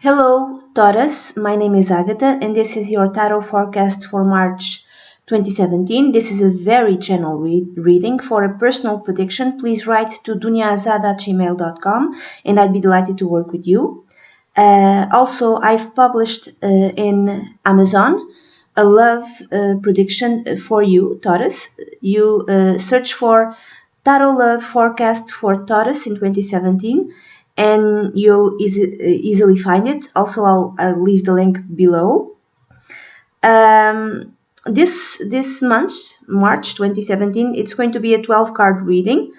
Hello, Taurus. My name is Agatha, and this is your tarot forecast for March 2017. This is a very general reading. For a personal prediction, please write to dunyazade@gmail.com, and I'd be delighted to work with you. Also, I've published in Amazon a love prediction for you, Taurus. You search for Tarot Love Forecast for Taurus in 2017, and you'll easily find it. Also, I'll leave the link below. This month, March 2017, it's going to be a 12-card reading.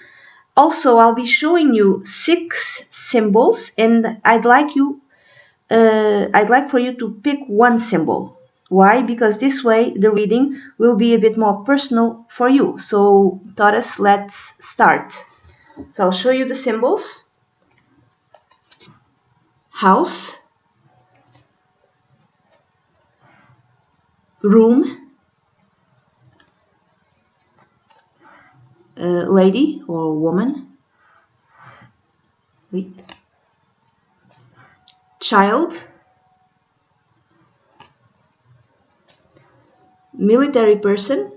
Also, I'll be showing you 6 symbols, and I'd like for you to pick one symbol. Why? Because this way the reading will be a bit more personal for you. So, Taurus, let's start. So I'll show you the symbols. House, room, lady or woman, child, military person,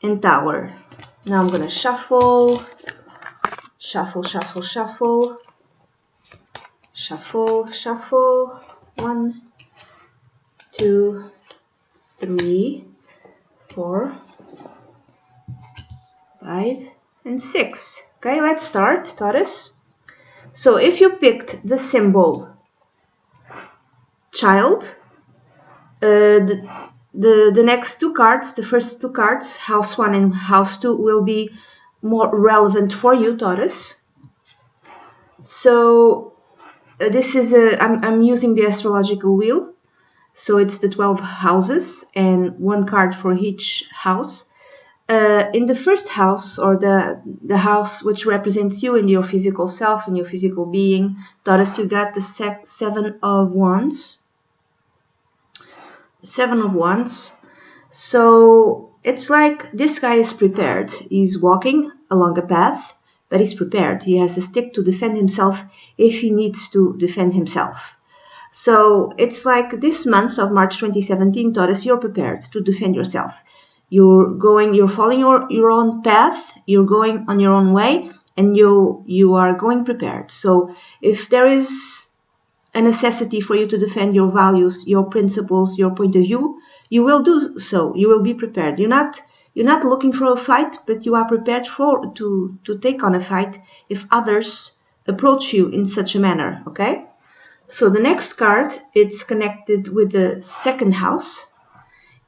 and tower. Now I'm going to shuffle. Shuffle, shuffle, shuffle, shuffle, shuffle. 1, 2, 3, 4, 5, and 6. Okay, let's start, Taurus. So if you picked the symbol child, the next 2 cards, the first 2 cards, house 1 and house 2, will be more relevant for you, Taurus. So this is I'm using the astrological wheel, so it's the 12 houses and 1 card for each house. In the first house, or the house which represents you and your physical self and your physical being, Taurus, you got the 7 of Wands. 7 of Wands. So it's like this guy is prepared. He's walking along a path, but he's prepared. He has a stick to defend himself if he needs to defend himself. So it's like this month of March 2017, Taurus, you're prepared to defend yourself. You're following your own path, you're going on your own way, and you are going prepared. So if there is a necessity for you to defend your values, your principles, your point of view, you will do so. You will be prepared. You're not looking for a fight, but you are prepared to take on a fight if others approach you in such a manner. Okay? So the next card, it's connected with the second house,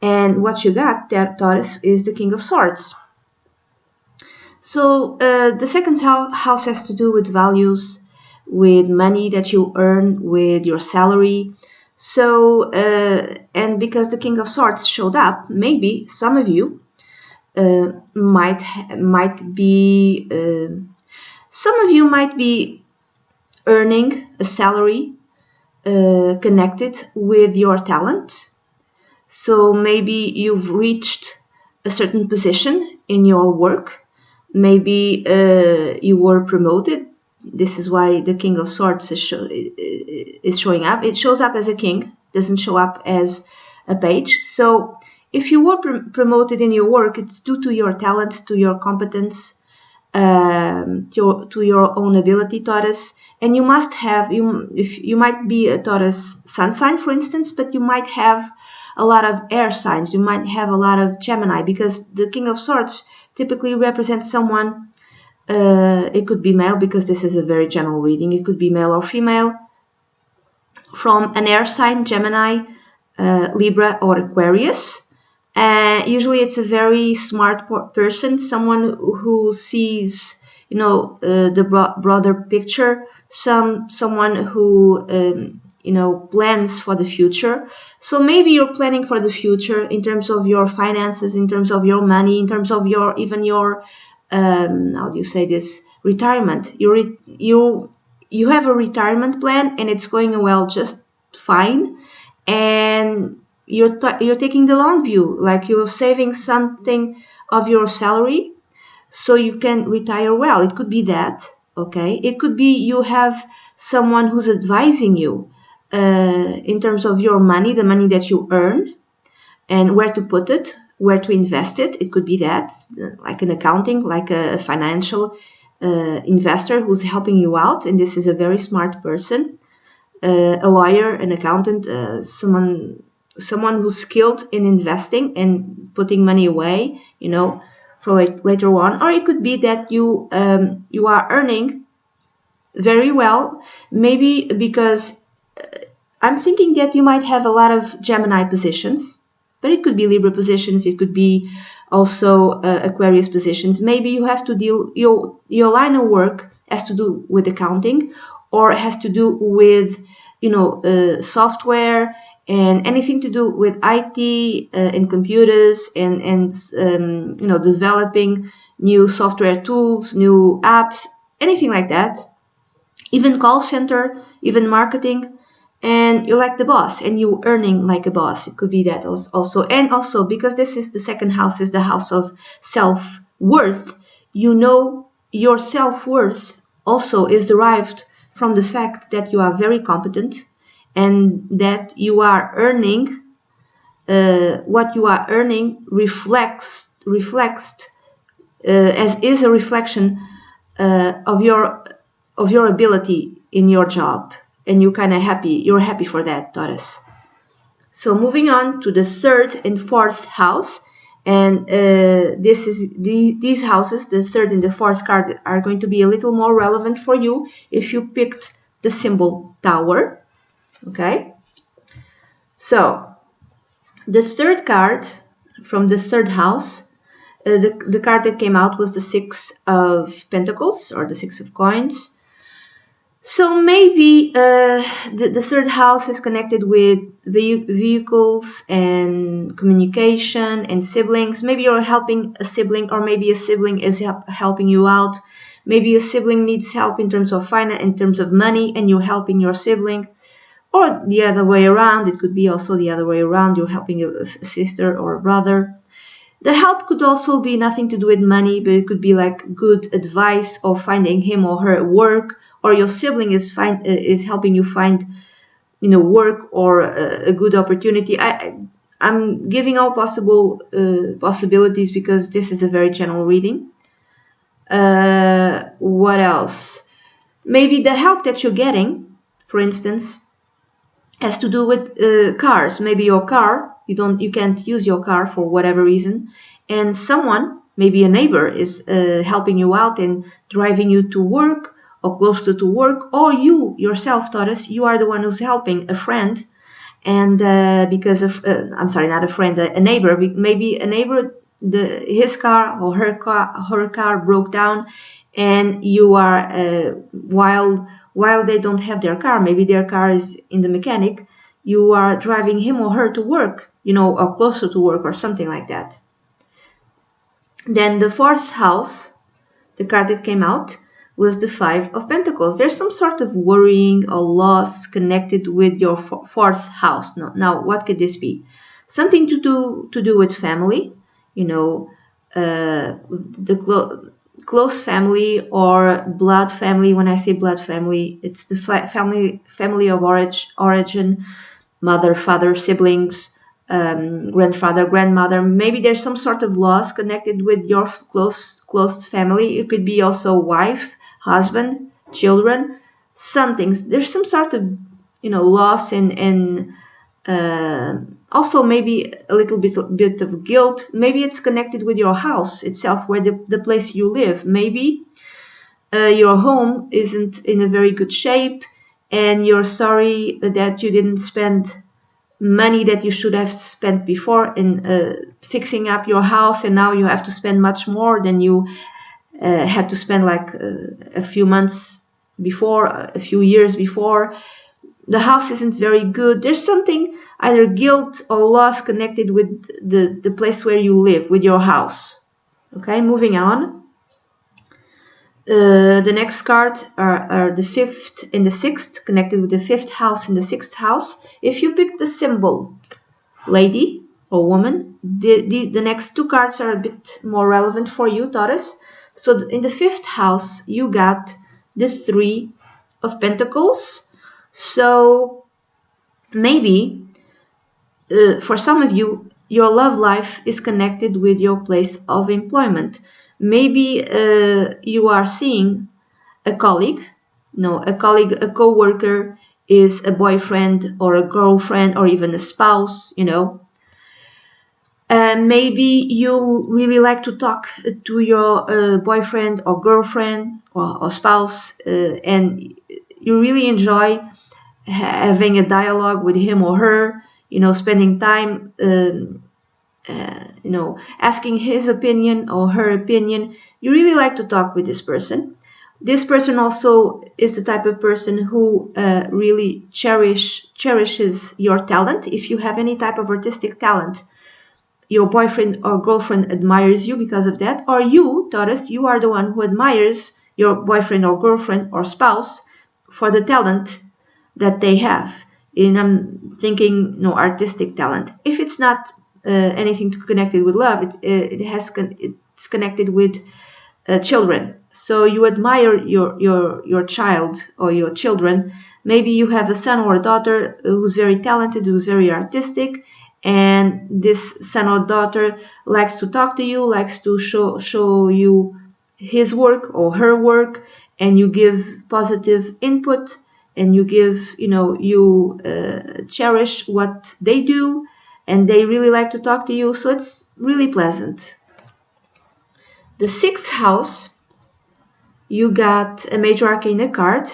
and what you got there, Taurus, is the King of Swords. So the second house has to do with values, with money that you earn, with your salary. So and because the King of Swords showed up, maybe some of you might be earning a salary connected with your talent. So maybe you've reached a certain position in your work. Maybe you were promoted. This is why the King of Swords is showing up. It shows up as a king, doesn't show up as a page. So if you were promoted in your work, it's due to your talent, to your competence, to your own ability, Taurus. And you must have, you might be a Taurus sun sign, for instance, but you might have a lot of air signs. You might have a lot of Gemini, because the King of Swords typically represents someone. It could be male, because this is a very general reading. It could be male or female, from an air sign, Gemini, Libra, or Aquarius. Usually it's a very smart person, someone who sees, the broader picture, someone who plans for the future. So maybe you're planning for the future in terms of your finances, in terms of your money, in terms of your how do you say this, retirement. You have a retirement plan, and it's going well just fine, and you're taking the long view, like you're saving something of your salary so you can retire well. It could be that. Okay, it could be you have someone who's advising you in terms of your money, the money that you earn, and where to put it, where to invest it. It could be that, like an accounting, like a financial investor who's helping you out, and this is a very smart person, a lawyer, an accountant, someone who's skilled in investing and putting money away, you know, for later on. Or it could be that you are earning very well, maybe because I'm thinking that you might have a lot of Gemini positions, but it could be Libra positions, it could be also Aquarius positions. Maybe you have to deal, your line of work has to do with accounting, or has to do with, you know, software and anything to do with IT and computers and you know, developing new software tools, new apps, anything like that. Even call center, even marketing, and you're like the boss and you earning like a boss. It could be that also. And also, because this is the second house, is the house of self-worth, you know, your self-worth also is derived from the fact that you are very competent and that you are earning, what you are earning reflects as is a reflection of your ability in your job, and you're kind of happy. You're happy for that, Taurus. So moving on to the third and fourth house, and these houses, the third and the fourth card, are going to be a little more relevant for you if you picked the symbol Tower. Okay. So the third card from the third house, the card that came out was the Six of Pentacles, or the Six of Coins. So maybe the third house is connected with vehicles and communication and siblings. Maybe you're helping a sibling, or maybe a sibling is helping you out. Maybe a sibling needs help in terms of finance, in terms of money, and you're helping your sibling. Or the other way around. It could be also the other way around. You're helping a sister or a brother. The help could also be nothing to do with money, but it could be like good advice, or finding him or her work, or your sibling is helping you find, you know, work or a good opportunity. I'm giving all possible possibilities because this is a very general reading. What else? Maybe the help that you're getting, for instance, has to do with cars. Maybe your car, you can't use your car for whatever reason, and someone, maybe a neighbor, is helping you out and driving you to work or close to work, or you yourself, Taurus, you are the one who's helping a friend, and because of I'm sorry, not a friend, a neighbor. Maybe a neighbor, his car or her car broke down, and you are while they don't have their car, maybe their car is in the mechanic, you are driving him or her to work, you know, or closer to work or something like that. Then the fourth house, the card that came out was the Five of Pentacles. There's some sort of worrying or loss connected with your fourth house. Now, what could this be? Something to do with family, you know, the close family or blood family. When I say blood family, it's the family of origin, mother, father, siblings, grandfather, grandmother. Maybe there's some sort of loss connected with your close family. It could be also wife, husband, children, something. There's some sort of, you know, loss and also maybe a little bit of guilt. Maybe it's connected with your house itself, where the place you live. Maybe your home isn't in a very good shape, and you're sorry that you didn't spend money that you should have spent before in fixing up your house, and now you have to spend much more than you had to spend like a few months before, a few years before. The house isn't very good. There's something, either guilt or loss, connected with the place where you live, with your house. Okay, moving on. The next card are the fifth and the sixth, connected with the fifth house and the sixth house. If you pick the symbol lady or woman, the next two cards are a bit more relevant for you, Taurus. So in the fifth house, you got the Three of Pentacles. So maybe for some of you, your love life is connected with your place of employment. Maybe you are seeing a colleague, a co-worker is a boyfriend or a girlfriend or even a spouse, maybe you really like to talk to your boyfriend or girlfriend or spouse, and you really enjoy having a dialogue with him or her, spending time, asking his opinion or her opinion. You really like to talk with this person. This person also is the type of person who really cherishes your talent. If you have any type of artistic talent, your boyfriend or girlfriend admires you because of that. Or you, Taurus, you are the one who admires your boyfriend or girlfriend or spouse for the talent that they have. And I'm thinking, artistic talent. If it's not anything connected with love, it's connected with children. So you admire your child or your children. Maybe you have a son or a daughter who's very talented, who's very artistic, and this son or daughter likes to talk to you, likes to show you his work or her work, and you give positive input, and you give, you cherish what they do, and they really like to talk to you. So it's really pleasant. The 6th house, you got a major arcana card.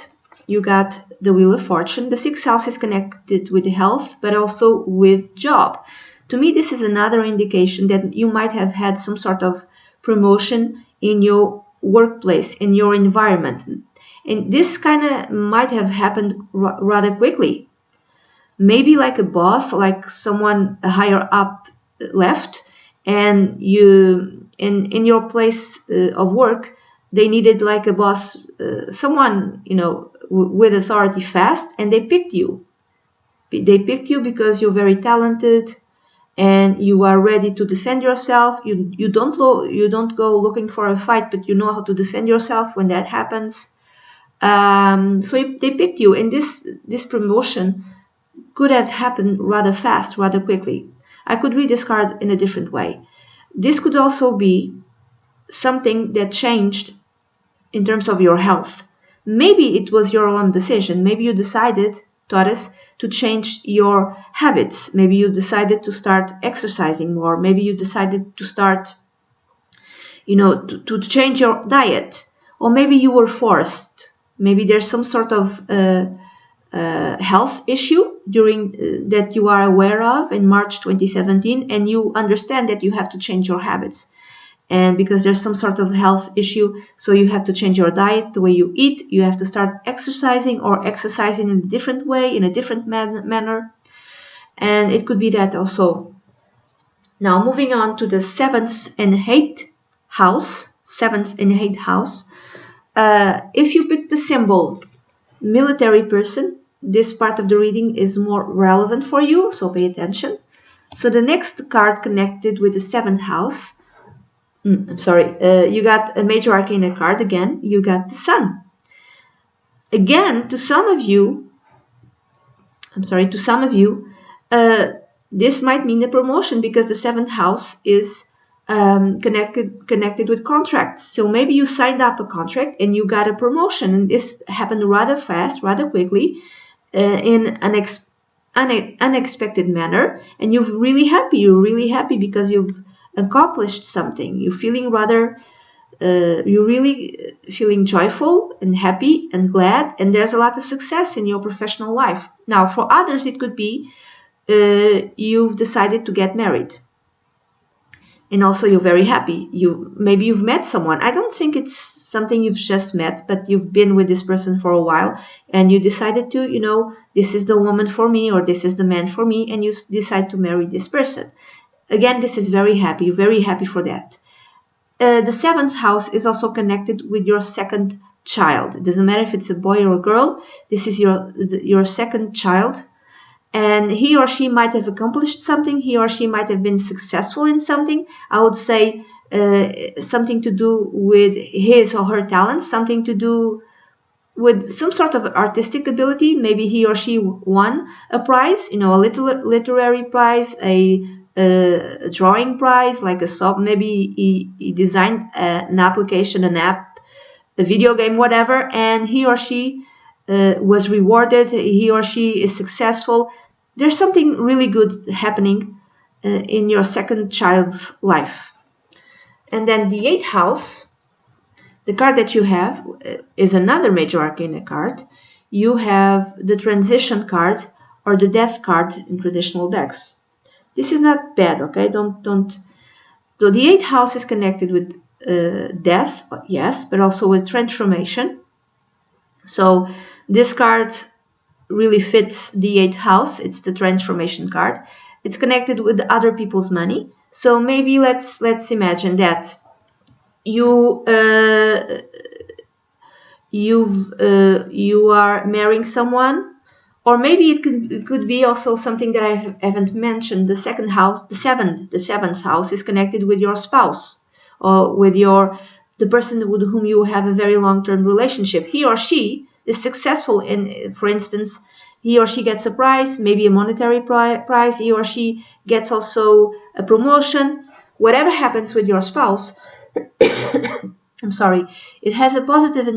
You got the Wheel of Fortune. The 6th house is connected with health, but also with job. To me, this is another indication that you might have had some sort of promotion in your workplace, in your environment. And this kind of might have happened rather quickly. Maybe like a boss, like someone higher up left, and you in your place of work, they needed like a boss, someone, with authority fast, and they picked you. They picked you because you're very talented and you are ready to defend yourself. You don't go looking for a fight, but you know how to defend yourself when that happens. So they picked you, and this promotion could have happened rather fast, rather quickly. I could read this card in a different way. This could also be something that changed in terms of your health. Maybe it was your own decision. Maybe you decided, Taurus, to change your habits. Maybe you decided to start exercising more. Maybe you decided to start, to change your diet. Or maybe you were forced. Maybe there's some sort of health issue during that you are aware of in March 2017, and you understand that you have to change your habits. And because there's some sort of health issue, so you have to change your diet, the way you eat. You have to start exercising, or exercising in a different way, in a different manner. And it could be that also. Now, moving on to the 7th and 8th house. 7th and 8th house. If you pick the symbol military person, this part of the reading is more relevant for you, so pay attention. So the next card connected with the 7th house, you got a major arcana card again. You got the Sun. Again, to some of you, this might mean a promotion, because the 7th house is connected with contracts. So maybe you signed up a contract and you got a promotion, and this happened rather fast, rather quickly, in an unexpected manner, and you're really happy because you've accomplished something. You're feeling you're really feeling joyful and happy and glad, and there's a lot of success in your professional life. Now, for others, it could be you've decided to get married, and also you're very happy. Maybe you've met someone. I don't think it's something you've just met, but you've been with this person for a while, and you decided to, this is the woman for me, or this is the man for me, and you decide to marry this person. Again, this is very happy. You're very happy for that. The 7th house is also connected with your second child. It doesn't matter if it's a boy or a girl. This is your second child. And he or she might have accomplished something. He or she might have been successful in something. I would say something to do with his or her talents. Something to do with some sort of artistic ability. Maybe he or she won a prize, you know, a literary prize, a drawing prize, like a sub. Maybe he designed an application, an app, a video game, whatever, and he or she was rewarded. He or she is successful. There's something really good happening in your second child's life. And then the 8th house, the card that you have is another major arcana card. You have the transition card or the death card in traditional decks. This is not bad, okay? Don't. So the 8th house is connected with death, yes, but also with transformation. So this card really fits the 8th house. It's the transformation card. It's connected with other people's money. So maybe let's imagine that you are marrying someone, or maybe it could be also something that I haven't mentioned. The second house, the seventh house is connected with your spouse, or with the person with whom you have a very long-term relationship. He or she is successful in, for instance, he or she gets a prize, maybe a monetary prize. He or she gets also a promotion. Whatever happens with your spouse, I'm sorry, it has a positive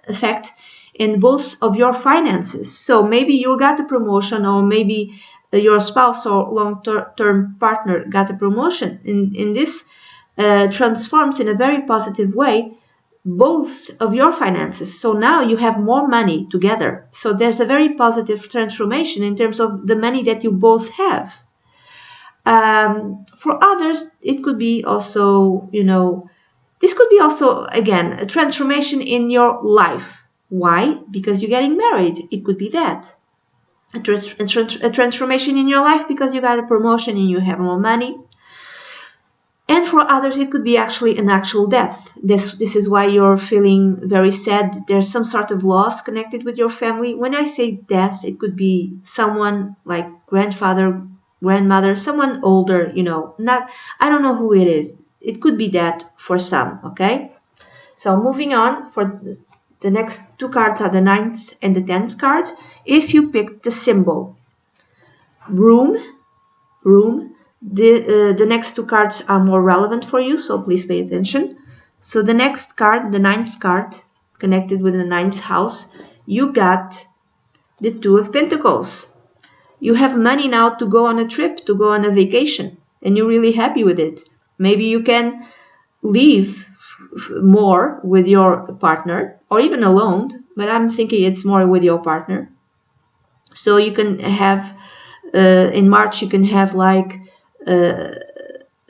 effect in both of your finances. So maybe you got a promotion, or maybe your spouse or long-term partner got a promotion. In this transforms in a very positive way both of your finances. So now you have more money together. So there's a very positive transformation in terms of the money that you both have. For others, it could be also, you know, this could be also, again, a transformation in your life. Why? Because you're getting married. It could be that. A transformation in your life because you got a promotion and you have more money. And for others, it could be actually an actual death. This is why you're feeling very sad. There's some sort of loss connected with your family. When I say death, it could be someone like grandfather, grandmother, someone older, you know, I don't know who it is. It could be that for some, okay? So moving on, for the next two cards are the 9th and the 10th card. If you pick the symbol room, the next two cards are more relevant for you, so please pay attention. So the next card, the 9th card, connected with the 9th house, you got the 2 of Pentacles. You have money now to go on a trip, to go on a vacation, and you're really happy with it. Maybe you can leave more with your partner, or even alone, but I'm thinking it's more with your partner. So you can have, in March, you can have like a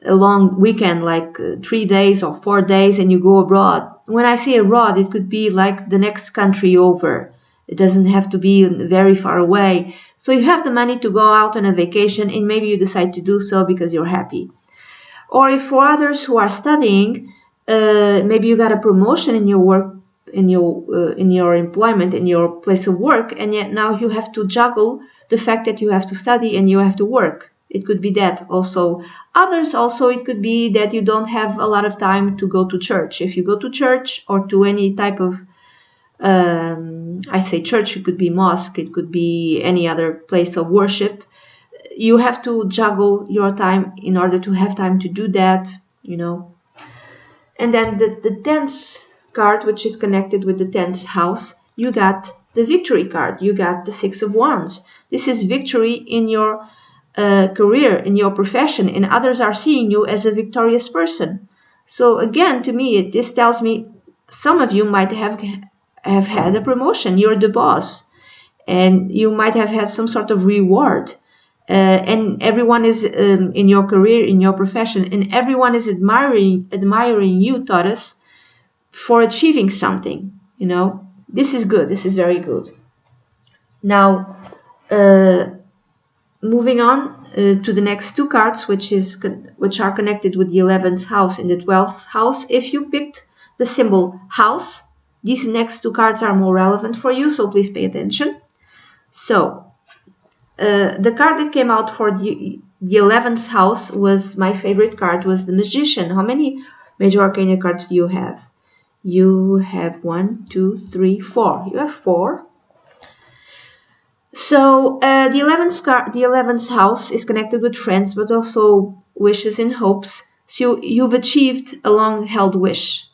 long weekend, like 3 days or 4 days, and you go abroad. When I say abroad, it could be like the next country over. It doesn't have to be very far away. So you have the money to go out on a vacation, and maybe you decide to do so because you're happy. Or if for others who are studying, maybe you got a promotion in your work, in your employment, in your place of work, and yet now you have to juggle the fact that you have to study and you have to work. It could be that also. Others also, it could be that you don't have a lot of time to go to church. If you go to church or to any type of, I say church, it could be mosque, it could be any other place of worship. You have to juggle your time in order to have time to do that, you know. And then the 10th card, which is connected with the 10th house, you got the victory card. You got the 6 of Wands. This is victory in your career, in your profession, and others are seeing you as a victorious person. So again, to me, this tells me some of you might have had a promotion. You're the boss, and you might have had some sort of reward. And everyone is in your career, in your profession, and everyone is admiring you, Taurus, for achieving something. You know, this is good. This is very good. Now, moving on to the next two cards, which are connected with the 11th house and the 12th house. If you picked the symbol house, these next two cards are more relevant for you, so please pay attention. So, the card that came out for the 11th house was my favorite card, was the Magician. How many Major Arcana cards do you have? You have 1, 2, 3, 4. You have 4. So the 11th house is connected with friends, but also wishes and hopes. So you've achieved a long-held wish,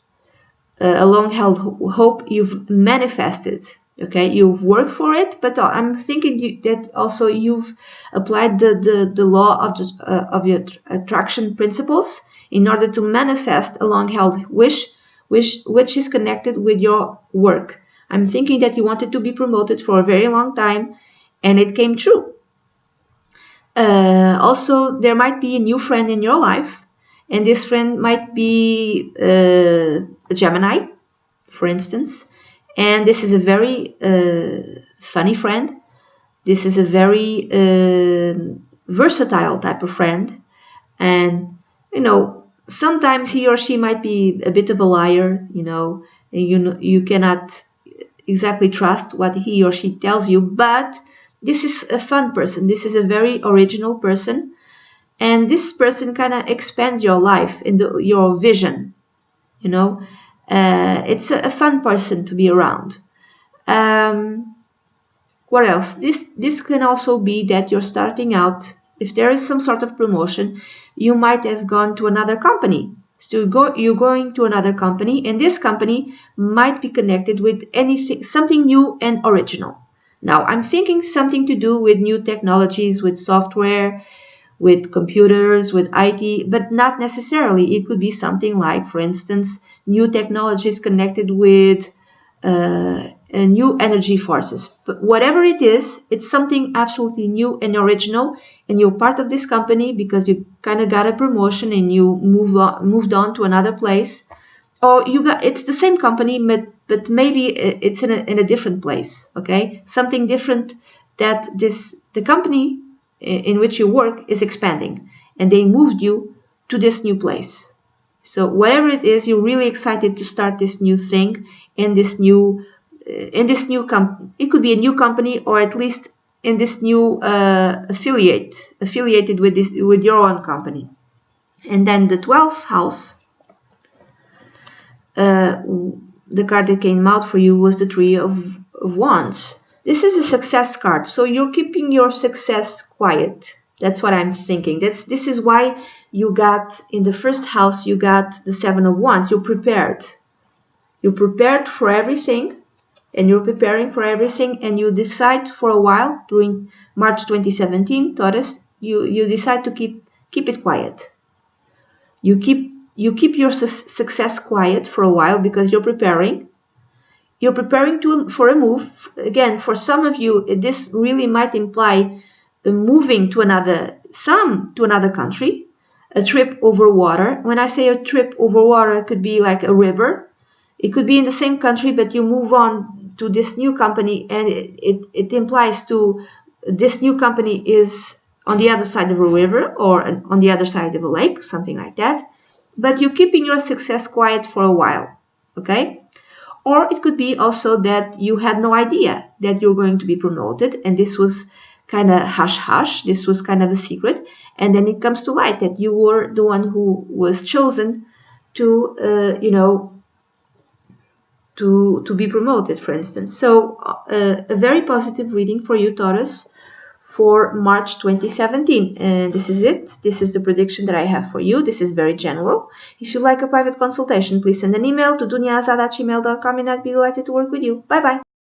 a long-held hope you've manifested. Okay, you've worked for it, but I'm thinking that also you've applied the law of your attraction principles in order to manifest a long-held wish, which is connected with your work. I'm thinking that you wanted to be promoted for a very long time, and it came true. Also, there might be a new friend in your life, and this friend might be a Gemini, for instance. And this is a very funny friend. This is a very versatile type of friend. And, sometimes he or she might be a bit of a liar, and you cannot exactly trust what he or she tells you, but this is a fun person. This is a very original person, and this person kind of expands your life and your vision. It's a fun person to be around. What else? This can also be that you're starting out. If there is some sort of promotion, you might have gone to another company. So you're going to another company, and this company might be connected with something new and original. Now, I'm thinking something to do with new technologies, with software, with computers, with IT, but not necessarily. It could be something like, for instance, new technologies connected with new energy forces. But whatever it is, it's something absolutely new and original, and you're part of this company because you kind of got a promotion and you moved on to another place, or it's the same company, but maybe it's in a different place. Okay, something different, that the company in which you work is expanding, and they moved you to this new place. So whatever it is, you're really excited to start this new thing in this new company. It could be a new company, or at least in this new affiliated with your own company. And then the 12th house, the card that came out for you was the Three of Wands. This is a success card, so you're keeping your success quiet. That's what I'm thinking. This is why you got, in the first house, you got the Seven of Wands. You're prepared. You're prepared for everything, and you're preparing for everything, and you decide for a while, during March 2017, Taurus, you decide to keep it quiet. You keep your success quiet for a while because you're preparing. You're preparing for a move. Again, for some of you, this really might imply moving to another country, a trip over water. When I say a trip over water, it could be like a river. It could be in the same country, but you move on to this new company, and it implies to this new company is on the other side of a river or on the other side of a lake, something like that. But you're keeping your success quiet for a while, okay? Or it could be also that you had no idea that you're going to be promoted, and this was kind of hush-hush. This was kind of a secret, and then it comes to light that you were the one who was chosen to, to be promoted, for instance. So a very positive reading for you, Taurus, for March 2017. And this is it. This is the prediction that I have for you. This is very general. If you'd like a private consultation, please send an email to dunyazade@gmail.com, and I'd be delighted to work with you. Bye-bye.